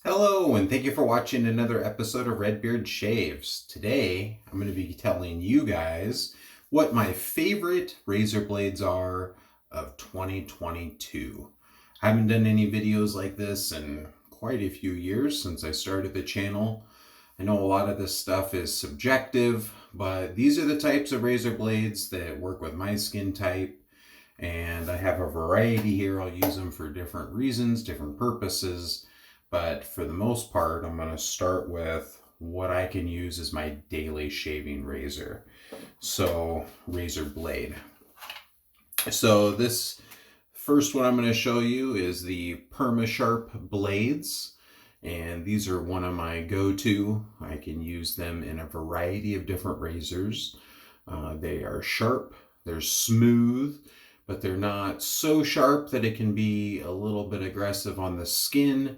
Hello, and thank you for watching another episode of Redbeard Shaves. Today, I'm going to be telling you guys what my favorite razor blades are of 2022. I haven't done any videos like this in quite a few years since I started the channel. I know a lot of this stuff is subjective, but these are the types of razor blades that work with my skin type. And I have a variety here. I'll use them for different reasons, different purposes. But for the most part, I'm going to start with what I can use as my daily shaving razor. So, razor blade. So this first one I'm going to show you is the perma-sharp blades. And these are one of my go-to. I can use them in a variety of different razors. They are sharp, they're smooth, but they're not so sharp that it can be a little bit aggressive on the skin.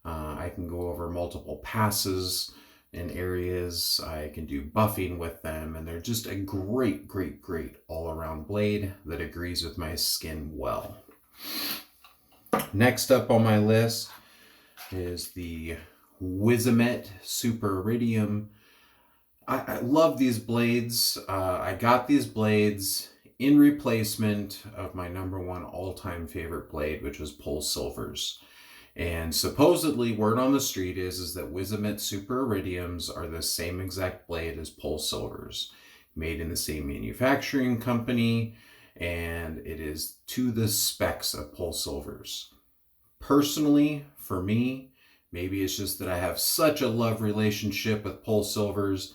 I can go over multiple passes in areas. I can do buffing with them, and they're just a great all-around blade that agrees with my skin well. Next up on my list is the Wizamet Super Iridium. I love these blades. I got these blades in replacement of my number one all-time favorite blade, which was Polsilvers. And supposedly, word on the street is that Wizamet Super Iridiums are the same exact blade as Polsilvers, made in the same manufacturing company, and it is to the specs of Polsilvers. Personally, for me, maybe it's just that I have such a love relationship with Polsilvers.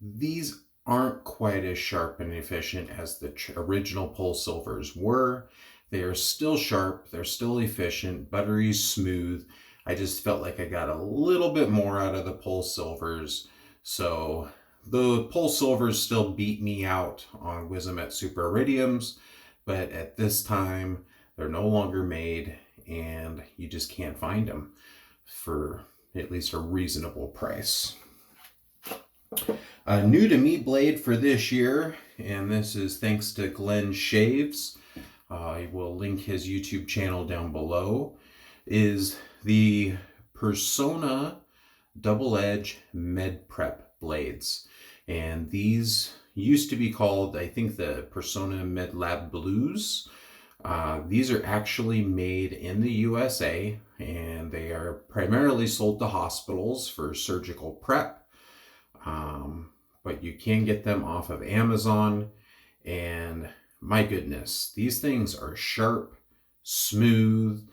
These aren't quite as sharp and efficient as the original Polsilvers were. They are still sharp, they're still efficient, buttery smooth. I just felt like I got a little bit more out of the Polsilvers. So the Polsilvers still beat me out on Wizamet Super Iridiums, but at this time, they're no longer made and you just can't find them for at least a reasonable price. A new to me blade for this year, and this is thanks to Glenn Shaves. I will link his YouTube channel down below, is the Persona Double Edge Med Prep blades. And these used to be called, I think, the Persona Med Lab Blues. These are actually made in the USA, and they are primarily sold to hospitals for surgical prep. But you can get them off of Amazon, and my goodness, these things are sharp, smooth.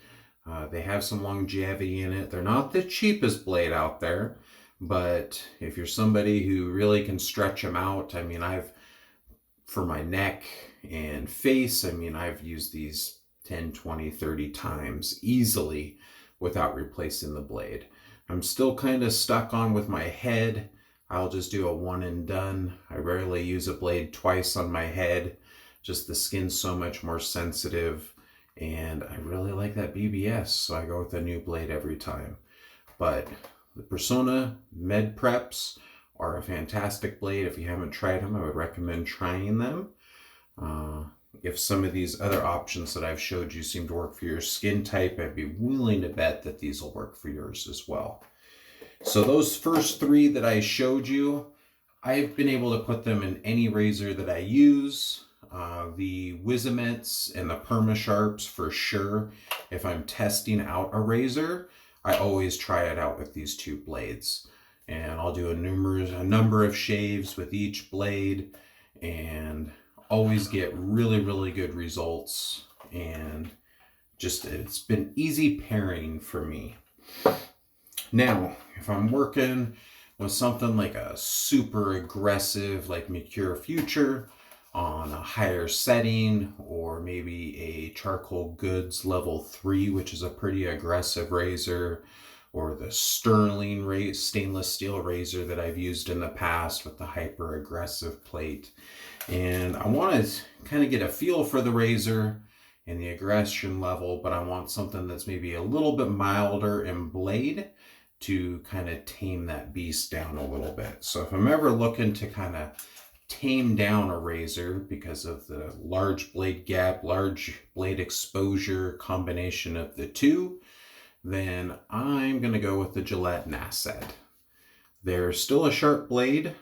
They have some longevity in it. They're not the cheapest blade out there, but if you're somebody who really can stretch them out, I mean, for my neck and face, I mean, I've used these 10, 20, 30 times easily without replacing the blade. I'm still kind of stuck on with my head. I'll just do a one and done. I rarely use a blade twice on my head. Just the skin's so much more sensitive, and I really like that BBS, so I go with a new blade every time. But the Persona Med Preps are a fantastic blade. If you haven't tried them, I would recommend trying them. If some of these other options that I've showed you seem to work for your skin type, I'd be willing to bet that these will work for yours as well. So those first three that I showed you, I've been able to put them in any razor that I use. The Wizamets and the perma-sharps for sure. If I'm testing out a razor, I always try it out with these two blades. And I'll do a number of shaves with each blade and always get really good results. And just, it's been easy pairing for me. Now, if I'm working with something like a super aggressive, like Mercure Future, on a higher setting, or maybe a Charcoal Goods level 3, which is a pretty aggressive razor, or the Sterling stainless steel razor that I've used in the past with the hyper aggressive plate. And I want to kind of get a feel for the razor and the aggression level, but I want something that's maybe a little bit milder in blade to kind of tame that beast down a little bit. So if I'm ever looking to kind of tame down a razor because of the large blade gap, large blade exposure combination of the two, then I'm going to go with the Gillette Nasset. They're still a sharp blade.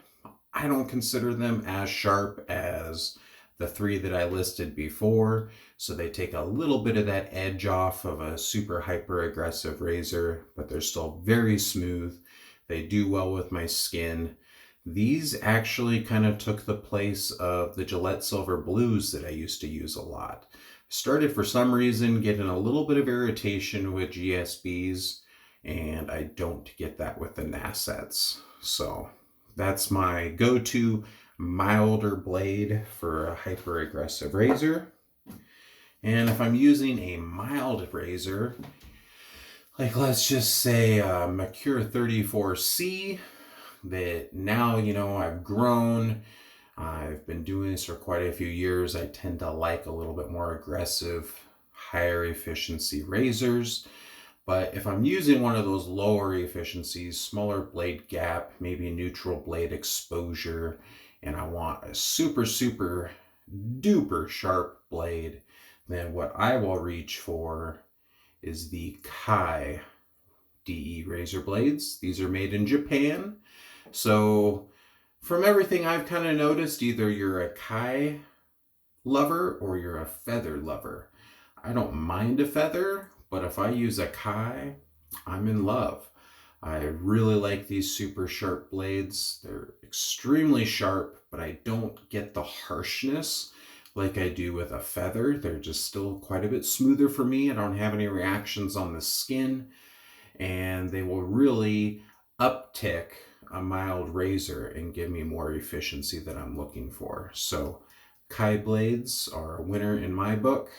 I don't consider them as sharp as the three that I listed before, so they take a little bit of that edge off of a super hyper aggressive razor, but they're still very smooth. They do well with my skin. These actually kind of took the place of the Gillette Silver Blues that I used to use a lot. Started for some reason getting a little bit of irritation with GSBs, and I don't get that with the Nassets. So that's my go-to milder blade for a hyper aggressive razor. And if I'm using a mild razor, like let's just say a Mercure 34C, that now, I've grown, I've been doing this for quite a few years. I tend to like a little bit more aggressive, higher efficiency razors. But if I'm using one of those lower efficiencies, smaller blade gap, maybe neutral blade exposure, and I want a super, super duper sharp blade, then what I will reach for is the Kai DE razor blades. These are made in Japan. So from everything I've kind of noticed, either you're a Kai lover or you're a feather lover. I don't mind a feather, but if I use a Kai, I'm in love. I really like these super sharp blades. They're extremely sharp, but I don't get the harshness like I do with a feather. They're just still quite a bit smoother for me. I don't have any reactions on the skin, and they will really uptick a mild razor and give me more efficiency that I'm looking for. So Kai blades are a winner in my book.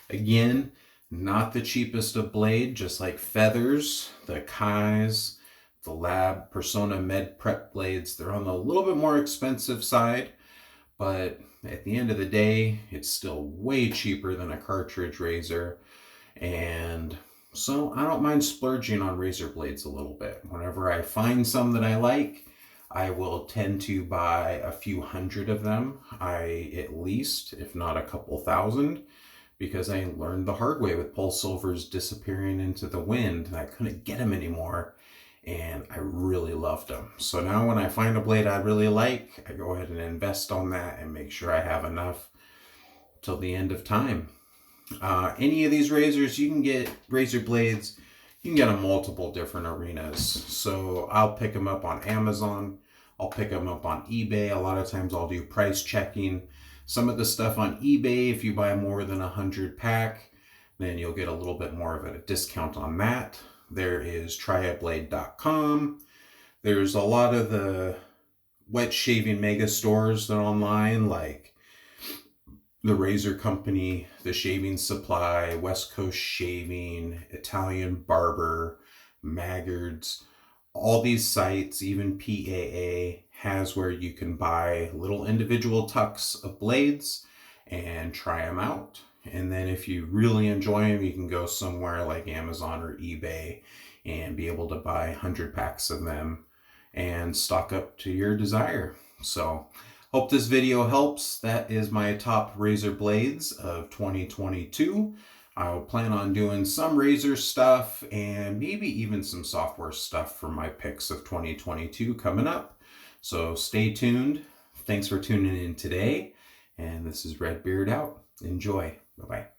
Again, not the cheapest of blade, just like feathers, the Kais, the Lab Persona Med Prep blades. They're on the little bit more expensive side, but at the end of the day, it's still way cheaper than a cartridge razor. And so I don't mind splurging on razor blades a little bit. Whenever I find some that I like, I will tend to buy a few hundred of them. At least, if not a couple thousand, because I learned the hard way with Pulse Silvers disappearing into the wind, and I couldn't get them anymore, and I really loved them. So now when I find a blade I really like, I go ahead and invest on that and make sure I have enough till the end of time. Any of these razors, you can get razor blades, you can get them multiple different arenas. So I'll pick them up on Amazon, I'll pick them up on eBay. A lot of times I'll do price checking. Some of the stuff on eBay, if you buy more than 100 pack, then you'll get a little bit more of a discount on that. There is triadblade.com. There's a lot of the wet shaving mega stores that are online, like the Razor Company, the Shaving Supply, West Coast Shaving, Italian Barber, Maggards. All these sites, even PAA, has where you can buy little individual tucks of blades and try them out. And then if you really enjoy them, you can go somewhere like Amazon or eBay and be able to buy 100 packs of them and stock up to your desire. So hope this video helps. That is my top razor blades of 2022. I'll plan on doing some razor stuff and maybe even some software stuff for my picks of 2022 coming up. So stay tuned. Thanks for tuning in today. And this is Redbeard out. Enjoy. Bye-bye.